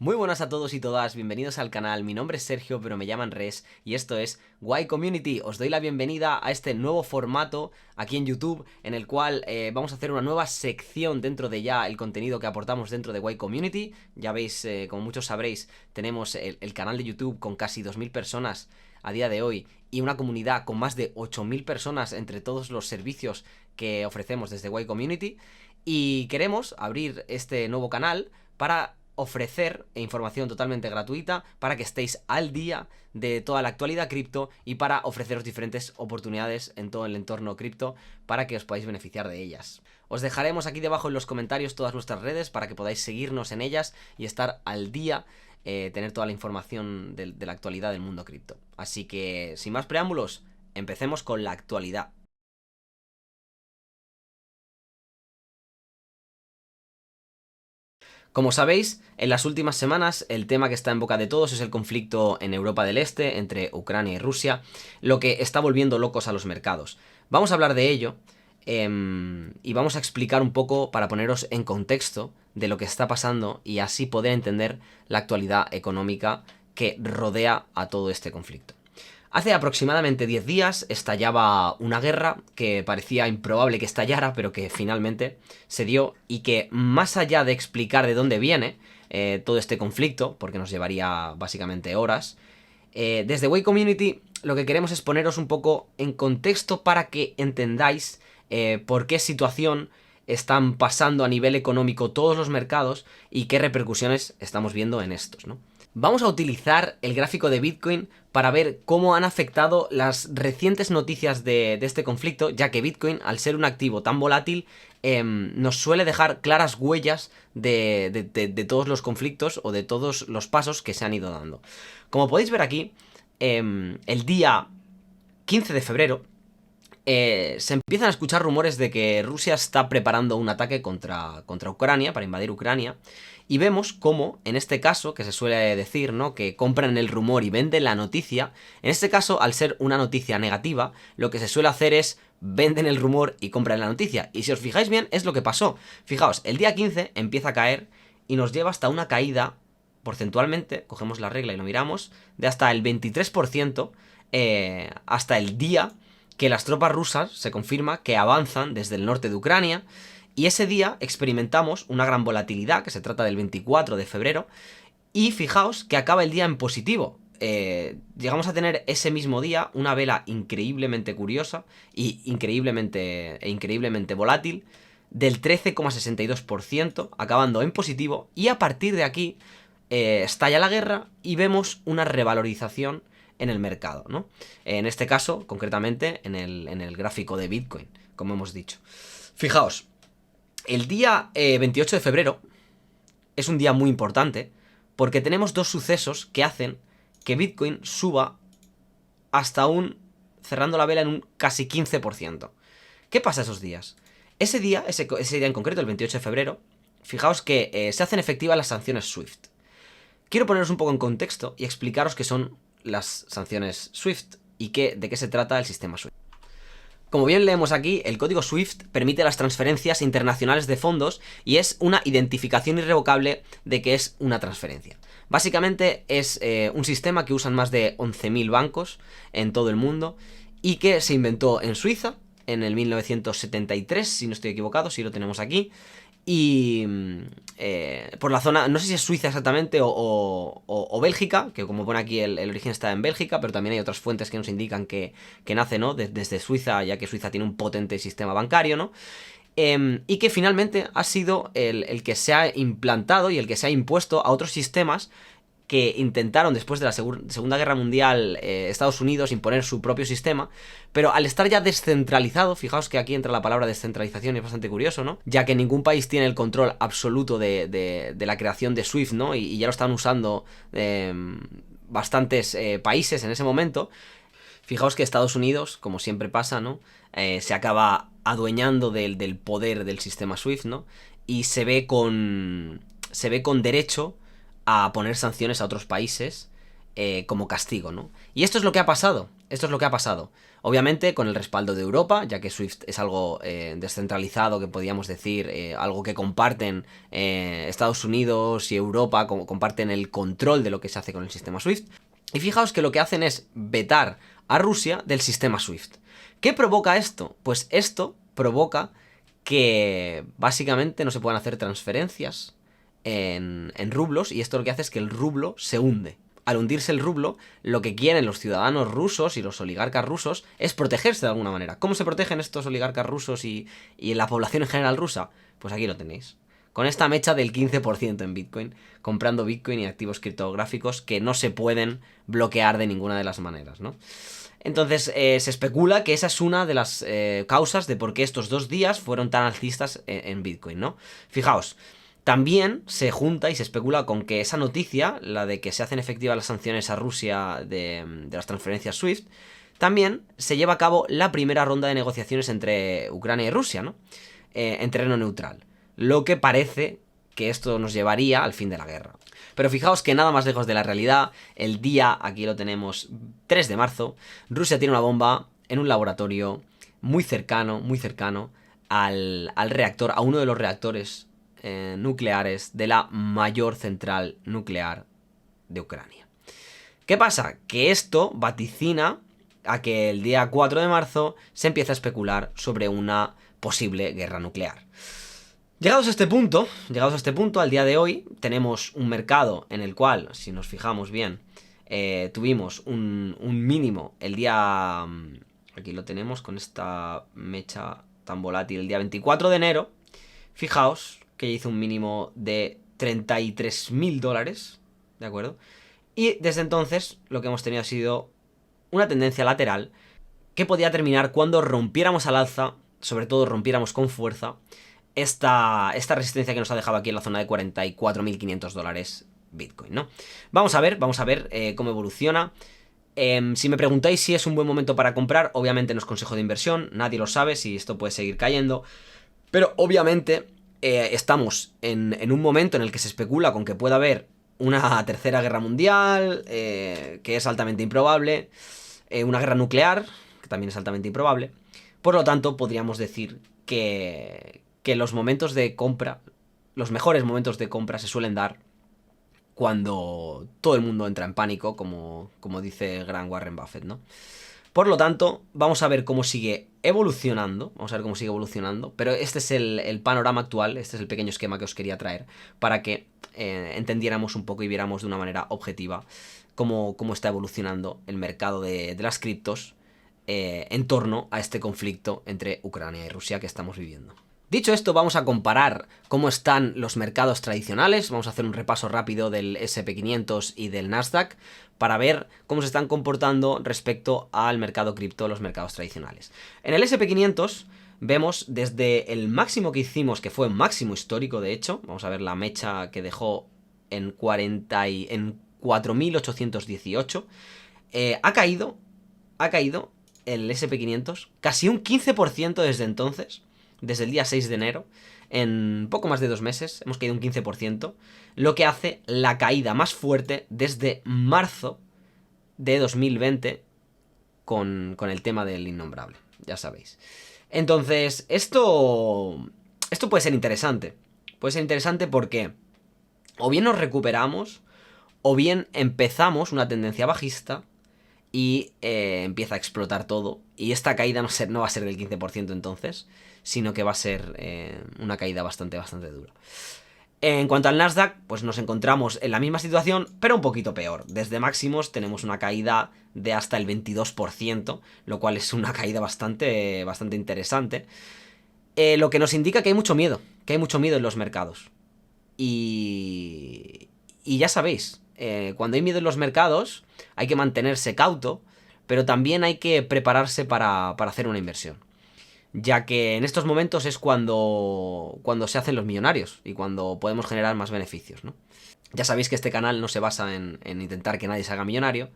Muy buenas a todos y todas, bienvenidos al canal, mi nombre es Sergio pero me llaman Res y esto es Why Community. Os doy la bienvenida a este nuevo formato aquí en YouTube en el cual vamos a hacer una nueva sección dentro de ya el contenido que aportamos dentro de Why Community. Ya veis, como muchos sabréis, tenemos el canal de YouTube con casi 2000 personas a día de hoy y una comunidad con más de 8000 personas entre todos los servicios que ofrecemos desde Why Community, y queremos abrir este nuevo canal para ofrecer información totalmente gratuita para que estéis al día de toda la actualidad cripto y para ofreceros diferentes oportunidades en todo el entorno cripto para que os podáis beneficiar de ellas. Os dejaremos aquí debajo en los comentarios todas nuestras redes para que podáis seguirnos en ellas y estar al día, tener toda la información de la actualidad del mundo cripto. Así que, sin más preámbulos, empecemos con la actualidad. Como sabéis, en las últimas semanas el tema que está en boca de todos es el conflicto en Europa del Este entre Ucrania y Rusia, lo que está volviendo locos a los mercados. Vamos a hablar de ello y vamos a explicar un poco para poneros en contexto de lo que está pasando y así poder entender la actualidad económica que rodea a todo este conflicto. Hace aproximadamente 10 días estallaba una guerra que parecía improbable que estallara, pero que finalmente se dio y que, más allá de explicar de dónde viene todo este conflicto, porque nos llevaría básicamente horas, desde Why Community lo que queremos es poneros un poco en contexto para que entendáis por qué situación están pasando a nivel económico todos los mercados y qué repercusiones estamos viendo en estos, ¿no? Vamos a utilizar el gráfico de Bitcoin para ver cómo han afectado las recientes noticias de este conflicto, ya que Bitcoin, al ser un activo tan volátil, nos suele dejar claras huellas de todos los conflictos o de todos los pasos que se han ido dando. Como podéis ver aquí, el día 15 de febrero, se empiezan a escuchar rumores de que Rusia está preparando un ataque contra Ucrania, para invadir Ucrania, y vemos cómo, en este caso, que se suele decir, ¿no?, que compran el rumor y venden la noticia, en este caso, al ser una noticia negativa, lo que se suele hacer es venden el rumor y compran la noticia, y si os fijáis bien, es lo que pasó. Fijaos, el día 15 empieza a caer y nos lleva hasta una caída, porcentualmente, cogemos la regla y lo miramos, de hasta el 23%, hasta el día que las tropas rusas se confirma que avanzan desde el norte de Ucrania, y ese día experimentamos una gran volatilidad, que se trata del 24 de febrero, y fijaos que acaba el día en positivo. Llegamos a tener ese mismo día una vela increíblemente curiosa y increíblemente volátil del 13,62%, acabando en positivo, y a partir de aquí estalla la guerra y vemos una revalorización en el mercado, ¿no? En este caso, concretamente, en el gráfico de Bitcoin, como hemos dicho. Fijaos, el día 28 de febrero es un día muy importante porque tenemos dos sucesos que hacen que Bitcoin suba hasta cerrando la vela en un casi 15%. ¿Qué pasa esos días? Ese día en concreto, el 28 de febrero, fijaos que se hacen efectivas las sanciones SWIFT. Quiero poneros un poco en contexto y explicaros qué son las sanciones SWIFT y de qué se trata el sistema SWIFT. Como bien leemos aquí, el código SWIFT permite las transferencias internacionales de fondos y es una identificación irrevocable de que es una transferencia. Básicamente es un sistema que usan más de 11.000 bancos en todo el mundo y que se inventó en Suiza en el 1973, si no estoy equivocado, si lo tenemos aquí. Y por la zona, no sé si es Suiza exactamente o Bélgica, que como pone aquí el origen está en Bélgica, pero también hay otras fuentes que nos indican que nace, ¿no?, desde Suiza, ya que Suiza tiene un potente sistema bancario, ¿no? Y que finalmente ha sido el que se ha implantado y el que se ha impuesto a otros sistemas que intentaron después de la Segunda Guerra Mundial Estados Unidos imponer su propio sistema, pero al estar ya descentralizado, fijaos que aquí entra la palabra descentralización y es bastante curioso, ¿no?, ya que ningún país tiene el control absoluto de la creación de SWIFT, ¿no?, y ya lo están usando bastantes países en ese momento. Fijaos que Estados Unidos, como siempre pasa, ¿no?, se acaba adueñando del poder del sistema SWIFT, ¿no?, y se ve con derecho a poner sanciones a otros países como castigo, ¿no? Y esto es lo que ha pasado. Esto es lo que ha pasado. Obviamente con el respaldo de Europa, ya que SWIFT es algo descentralizado, que podríamos decir, algo que comparten Estados Unidos y Europa, comparten el control de lo que se hace con el sistema SWIFT. Y fijaos que lo que hacen es vetar a Rusia del sistema SWIFT. ¿Qué provoca esto? Pues esto provoca que básicamente no se puedan hacer transferencias en rublos, y esto lo que hace es que el rublo se hunde. Al hundirse el rublo, lo que quieren los ciudadanos rusos y los oligarcas rusos es protegerse de alguna manera. ¿Cómo se protegen estos oligarcas rusos y la población en general rusa? Pues aquí lo tenéis. Con esta mecha del 15% en Bitcoin, comprando Bitcoin y activos criptográficos que no se pueden bloquear de ninguna de las maneras, ¿no? Entonces se especula que esa es una de las causas de por qué estos 2 días fueron tan alcistas en Bitcoin, ¿no? Fijaos, también se junta y se especula con que esa noticia, la de que se hacen efectivas las sanciones a Rusia de las transferencias SWIFT, también se lleva a cabo la primera ronda de negociaciones entre Ucrania y Rusia, ¿no? En terreno neutral. Lo que parece que esto nos llevaría al fin de la guerra. Pero fijaos que nada más lejos de la realidad, el día, aquí lo tenemos, 3 de marzo, Rusia tiene una bomba en un laboratorio muy cercano al reactor, a uno de los reactores nucleares de la mayor central nuclear de Ucrania. ¿Qué pasa? Que esto vaticina a que el día 4 de marzo se empieza a especular sobre una posible guerra nuclear. Llegados a este punto, al día de hoy, tenemos un mercado en el cual, si nos fijamos bien, tuvimos un mínimo el día... Aquí lo tenemos con esta mecha tan volátil, el día 24 de enero. Fijaos que hizo un mínimo de $33.000, ¿de acuerdo? Y desde entonces lo que hemos tenido ha sido una tendencia lateral que podía terminar cuando rompiéramos al alza, sobre todo rompiéramos con fuerza, esta resistencia que nos ha dejado aquí en la zona de $44.500 Bitcoin, ¿no? Vamos a ver cómo evoluciona. Si me preguntáis si es un buen momento para comprar, obviamente no es consejo de inversión, nadie lo sabe si esto puede seguir cayendo, pero obviamente estamos en un momento en el que se especula con que pueda haber una tercera guerra mundial, que es altamente improbable, una guerra nuclear, que también es altamente improbable. Por lo tanto, podríamos decir que los momentos de compra, los mejores momentos de compra se suelen dar cuando todo el mundo entra en pánico, como dice el gran Warren Buffett, ¿no? Por lo tanto, vamos a ver cómo sigue evolucionando, pero este es el panorama actual, este es el pequeño esquema que os quería traer, para que entendiéramos un poco y viéramos de una manera objetiva cómo está evolucionando el mercado de las criptos en torno a este conflicto entre Ucrania y Rusia que estamos viviendo. Dicho esto, vamos a comparar cómo están los mercados tradicionales, vamos a hacer un repaso rápido del S&P 500 y del Nasdaq para ver cómo se están comportando respecto al mercado cripto, los mercados tradicionales. En el S&P 500 vemos desde el máximo que hicimos, que fue un máximo histórico de hecho, vamos a ver la mecha que dejó en 4.818, ha caído el S&P 500 casi un 15% desde entonces. Desde el día 6 de enero, en poco más de 2 meses, hemos caído un 15%, lo que hace la caída más fuerte desde marzo de 2020 con el tema del innombrable, ya sabéis. Entonces, esto puede ser interesante. Puede ser interesante porque o bien nos recuperamos, o bien empezamos una tendencia bajista y empieza a explotar todo. Y esta caída no va a ser del 15% entonces, sino que va a ser una caída bastante dura. En cuanto al Nasdaq, pues nos encontramos en la misma situación, pero un poquito peor. Desde máximos tenemos una caída de hasta el 22%, lo cual es una caída bastante interesante. Lo que nos indica que hay mucho miedo en los mercados. Y ya sabéis, cuando hay miedo en los mercados hay que mantenerse cauto, pero también hay que prepararse para hacer una inversión. Ya que en estos momentos es cuando se hacen los millonarios y cuando podemos generar más beneficios, ¿no? Ya sabéis que este canal no se basa en intentar que nadie se haga millonario,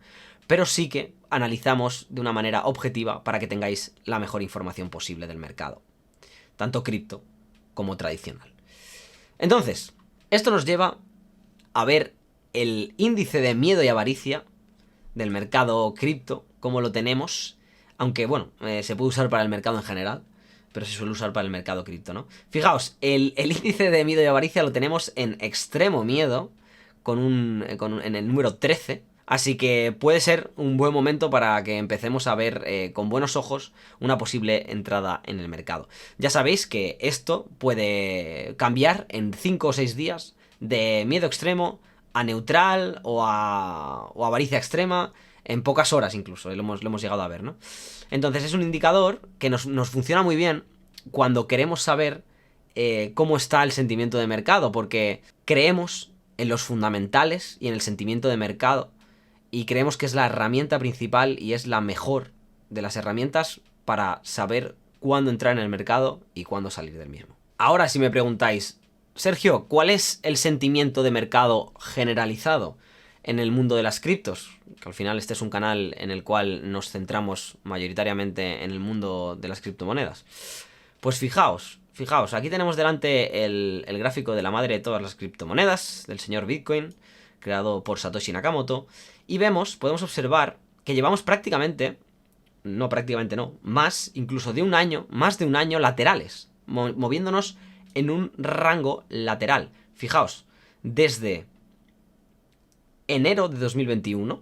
pero sí que analizamos de una manera objetiva para que tengáis la mejor información posible del mercado, tanto cripto como tradicional. Entonces, esto nos lleva a ver el índice de miedo y avaricia del mercado cripto como lo tenemos, aunque bueno, se puede usar para el mercado en general, pero se suele usar para el mercado cripto, ¿no? Fijaos, el índice de miedo y avaricia lo tenemos en extremo miedo, en el número 13. Así que puede ser un buen momento para que empecemos a ver con buenos ojos una posible entrada en el mercado. Ya sabéis que esto puede cambiar en 5 o 6 días de miedo extremo a neutral o a avaricia extrema, en pocas horas incluso, lo hemos llegado a ver, ¿no? Entonces es un indicador que nos funciona muy bien cuando queremos saber cómo está el sentimiento de mercado, porque creemos en los fundamentales y en el sentimiento de mercado, y creemos que es la herramienta principal y es la mejor de las herramientas para saber cuándo entrar en el mercado y cuándo salir del mismo. Ahora, si me preguntáis, Sergio, ¿cuál es el sentimiento de mercado generalizado en el mundo de las criptos? Que al final este es un canal en el cual nos centramos mayoritariamente en el mundo de las criptomonedas. Pues fijaos, aquí tenemos delante el gráfico de la madre de todas las criptomonedas, del señor Bitcoin, creado por Satoshi Nakamoto, y podemos observar que llevamos más incluso de un año, más de un año laterales, moviéndonos en un rango lateral. Fijaos, desde enero de 2021,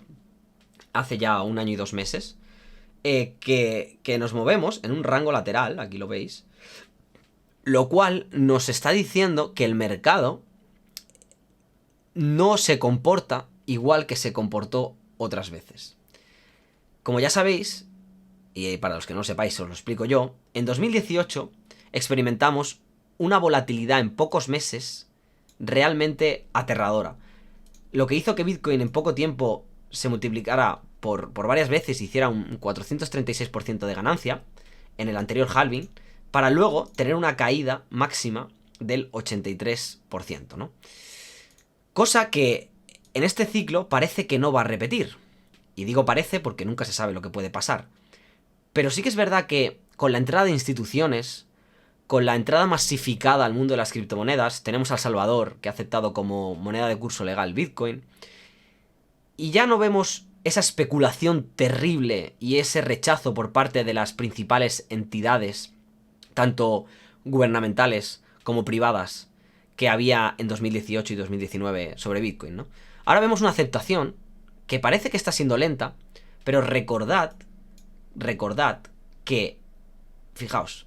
hace ya un año y 2 meses, que nos movemos en un rango lateral, aquí lo veis, lo cual nos está diciendo que el mercado no se comporta igual que se comportó otras veces. Como ya sabéis, y para los que no lo sepáis os lo explico yo, en 2018 experimentamos una volatilidad en pocos meses realmente aterradora. Lo que hizo que Bitcoin en poco tiempo se multiplicara por varias veces, hiciera un 436% de ganancia en el anterior halving, para luego tener una caída máxima del 83%, ¿no? Cosa que en este ciclo parece que no va a repetir. Y digo parece porque nunca se sabe lo que puede pasar. Pero sí que es verdad que con la entrada de instituciones, con la entrada masificada al mundo de las criptomonedas, tenemos a El Salvador, que ha aceptado como moneda de curso legal Bitcoin, y ya no vemos esa especulación terrible y ese rechazo por parte de las principales entidades, tanto gubernamentales como privadas, que había en 2018 y 2019 sobre Bitcoin, ¿no? Ahora vemos una aceptación que parece que está siendo lenta, pero recordad que, fijaos,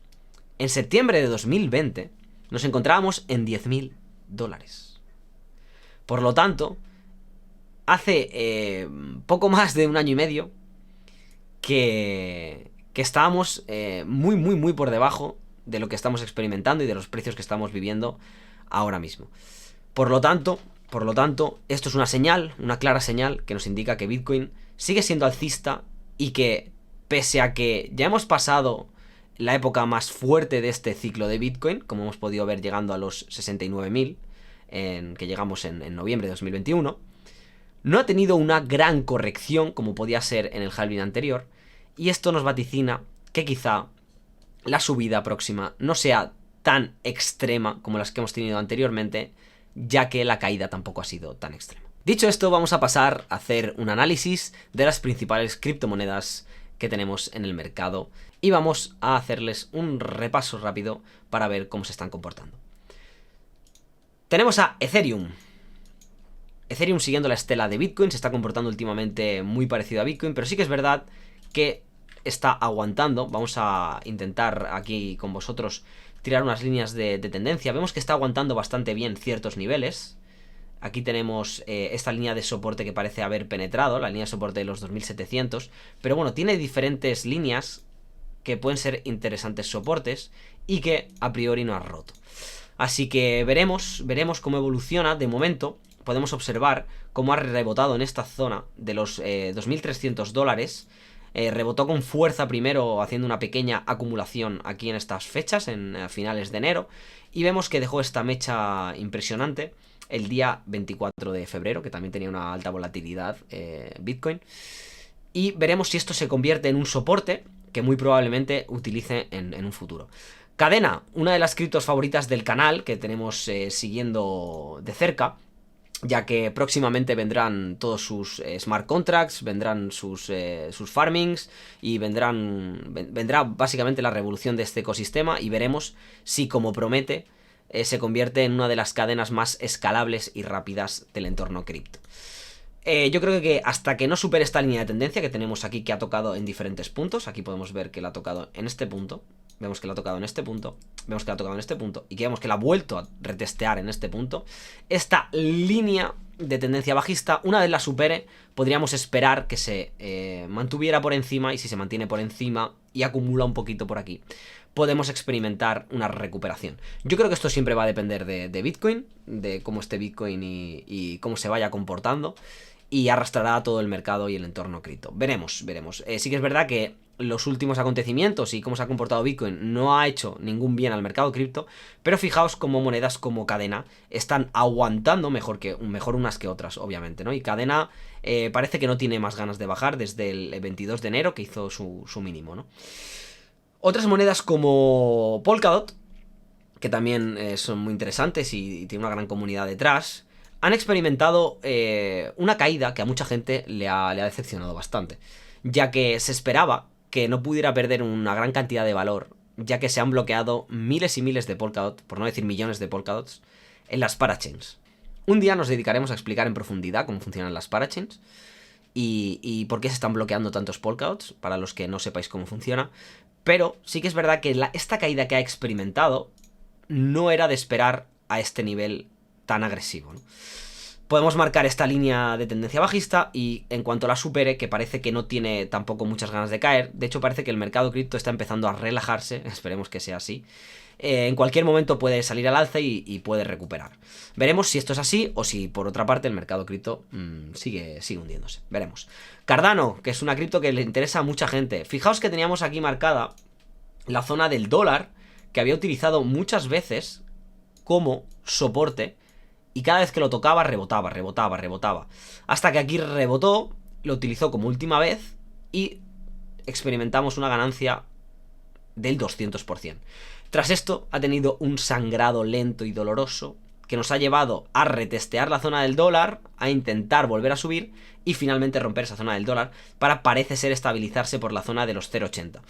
en septiembre de 2020 nos encontrábamos en $10.000. Por lo tanto, hace poco más de un año y medio que estábamos muy por debajo de lo que estamos experimentando y de los precios que estamos viviendo ahora mismo. Por lo tanto, esto es una señal, una clara señal que nos indica que Bitcoin sigue siendo alcista y que, pese a que ya hemos pasado la época más fuerte de este ciclo de Bitcoin, como hemos podido ver llegando a los 69.000, que llegamos en noviembre de 2021, no ha tenido una gran corrección como podía ser en el halving anterior, y esto nos vaticina que quizá la subida próxima no sea tan extrema como las que hemos tenido anteriormente, ya que la caída tampoco ha sido tan extrema. Dicho esto, vamos a pasar a hacer un análisis de las principales criptomonedas que tenemos en el mercado y vamos a hacerles un repaso rápido para ver cómo se están comportando. Tenemos a Ethereum. Ethereum, siguiendo la estela de Bitcoin, se está comportando últimamente muy parecido a Bitcoin, pero sí que es verdad que está aguantando. Vamos a intentar aquí con vosotros tirar unas líneas de tendencia. Vemos que está aguantando bastante bien ciertos niveles. Aquí tenemos esta línea de soporte que parece haber penetrado, la línea de soporte de los 2700, pero bueno, tiene diferentes líneas que pueden ser interesantes soportes y que a priori no ha roto. Así que veremos cómo evoluciona. De momento podemos observar cómo ha rebotado en esta zona de los $2.300. Rebotó con fuerza primero haciendo una pequeña acumulación aquí en estas fechas, a finales de enero, y vemos que dejó esta mecha impresionante el día 24 de febrero, que también tenía una alta volatilidad Bitcoin, y veremos si esto se convierte en un soporte que muy probablemente utilice en un futuro. Cadena, una de las criptos favoritas del canal que tenemos siguiendo de cerca, ya que próximamente vendrán todos sus smart contracts, vendrán sus farmings y vendrá básicamente la revolución de este ecosistema, y veremos si, como promete, se convierte en una de las cadenas más escalables y rápidas del entorno cripto. Yo creo que hasta que no supere esta línea de tendencia que tenemos aquí, que ha tocado en diferentes puntos, aquí podemos ver que la ha tocado en este punto, vemos que la ha tocado en este punto, vemos que la ha tocado en este punto, y que vemos que la ha vuelto a retestear en este punto. Esta línea de tendencia bajista, una vez la supere, podríamos esperar que se mantuviera por encima, y si se mantiene por encima y acumula un poquito por aquí, podemos experimentar una recuperación. Yo creo que esto siempre va a depender de Bitcoin, de cómo esté Bitcoin y cómo se vaya comportando, y arrastrará a todo el mercado y el entorno cripto. Veremos. Sí que es verdad que los últimos acontecimientos y cómo se ha comportado Bitcoin no ha hecho ningún bien al mercado cripto, pero fijaos cómo monedas como Cadena están aguantando mejor unas que otras, obviamente, ¿no? Y Cadena parece que no tiene más ganas de bajar desde el 22 de enero, que hizo su mínimo, ¿no? Otras monedas como Polkadot, que también son muy interesantes y tienen una gran comunidad detrás, han experimentado una caída que a mucha gente le ha decepcionado bastante, ya que se esperaba que no pudiera perder una gran cantidad de valor, ya que se han bloqueado miles y miles de Polkadot, por no decir millones de Polkadots, en las parachains. Un día nos dedicaremos a explicar en profundidad cómo funcionan las parachains y por qué se están bloqueando tantos Polkadots, para los que no sepáis cómo funciona. Pero sí que es verdad que esta caída que ha experimentado no era de esperar a este nivel tan agresivo, ¿no? Podemos marcar esta línea de tendencia bajista y en cuanto la supere, que parece que no tiene tampoco muchas ganas de caer, de hecho parece que el mercado cripto está empezando a relajarse, esperemos que sea así, en cualquier momento puede salir al alza y puede recuperar. Veremos si esto es así o si por otra parte el mercado cripto sigue hundiéndose. Veremos. Cardano, que es una cripto que le interesa a mucha gente. Fijaos que teníamos aquí marcada la zona del dólar, que había utilizado muchas veces como soporte, y cada vez que lo tocaba rebotaba. Hasta que aquí rebotó, lo utilizó como última vez y experimentamos una ganancia del 200%. Tras esto ha tenido un sangrado lento y doloroso que nos ha llevado a retestear la zona del dólar, a intentar volver a subir y finalmente romper esa zona del dólar para, parece ser, estabilizarse por la zona de los 0,80.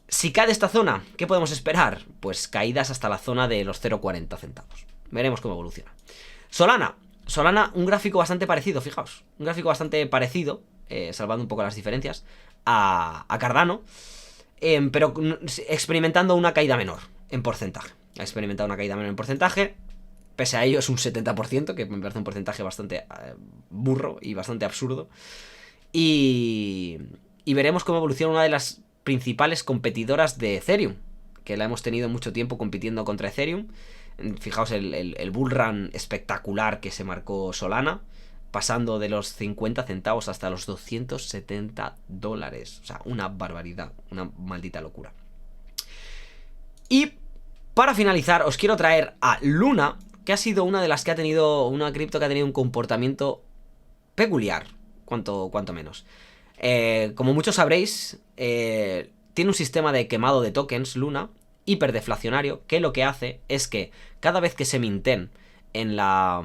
Si cae de esta zona, ¿qué podemos esperar? Pues caídas hasta la zona de los 0,40 centavos. Veremos cómo evoluciona. Solana, un gráfico bastante parecido, fijaos. Un gráfico bastante parecido, salvando un poco las diferencias, a Cardano, pero experimentando una caída menor en porcentaje. Ha experimentado una caída menor en porcentaje. Pese a ello es un 70%, que me parece un porcentaje bastante burro y bastante absurdo. Y veremos cómo evoluciona una de las principales competidoras de Ethereum, que la hemos tenido mucho tiempo compitiendo contra Ethereum. Fijaos el bullrun espectacular que se marcó Solana, pasando de los 50 centavos hasta los $270. O sea, una barbaridad, una maldita locura. Y para finalizar, os quiero traer a Luna, que ha sido una de las que ha tenido, una cripto que ha tenido un comportamiento peculiar, cuanto menos. Como muchos sabréis, tiene un sistema de quemado de tokens, Luna, hiperdeflacionario, que lo que hace es que cada vez que se minten en la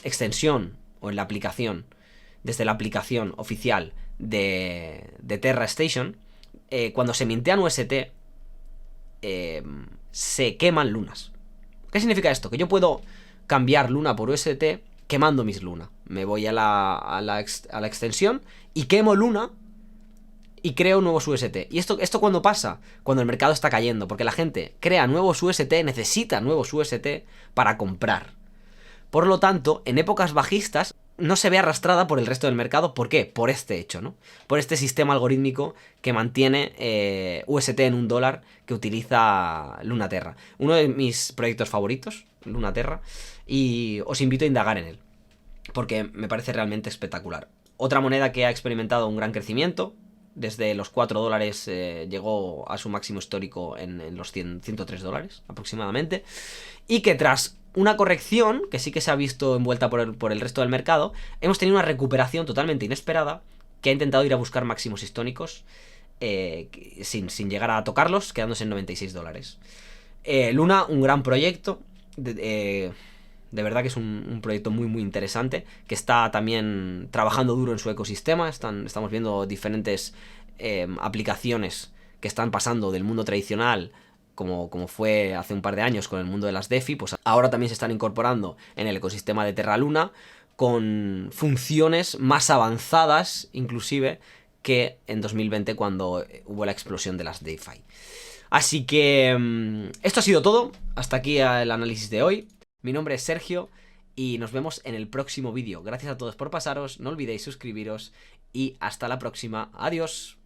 extensión o en la aplicación, desde la aplicación oficial de Terra Station, cuando se mintean UST, se queman lunas. ¿Qué significa esto? Que yo puedo cambiar Luna por UST quemando mis Luna. Me voy a la extensión y quemo Luna y creo nuevos UST. ¿Y esto cuándo pasa? Cuando el mercado está cayendo, porque la gente crea nuevos UST, necesita nuevos UST para comprar. Por lo tanto, en épocas bajistas no se ve arrastrada por el resto del mercado. ¿Por qué? Por este hecho, ¿no? Por este sistema algorítmico que mantiene UST en $1 que utiliza Lunaterra. Uno de mis proyectos favoritos, Lunaterra, y os invito a indagar en él, porque me parece realmente espectacular. Otra moneda que ha experimentado un gran crecimiento. Desde los $4 llegó a su máximo histórico en los $103 aproximadamente. Y que tras una corrección, que sí que se ha visto envuelta por el resto del mercado, hemos tenido una recuperación totalmente inesperada, que ha intentado ir a buscar máximos históricos sin llegar a tocarlos, quedándose en $96. Luna, un gran proyecto. De verdad que es un proyecto muy muy interesante, que está también trabajando duro en su ecosistema. Estamos viendo diferentes aplicaciones que están pasando del mundo tradicional, como fue hace un par de años con el mundo de las DeFi, pues ahora también se están incorporando en el ecosistema de Terra Luna con funciones más avanzadas, inclusive, que en 2020 cuando hubo la explosión de las DeFi. Así que esto ha sido todo. Hasta aquí el análisis de hoy. Mi nombre es Sergio y nos vemos en el próximo vídeo. Gracias a todos por pasaros, no olvidéis suscribiros y hasta la próxima. Adiós.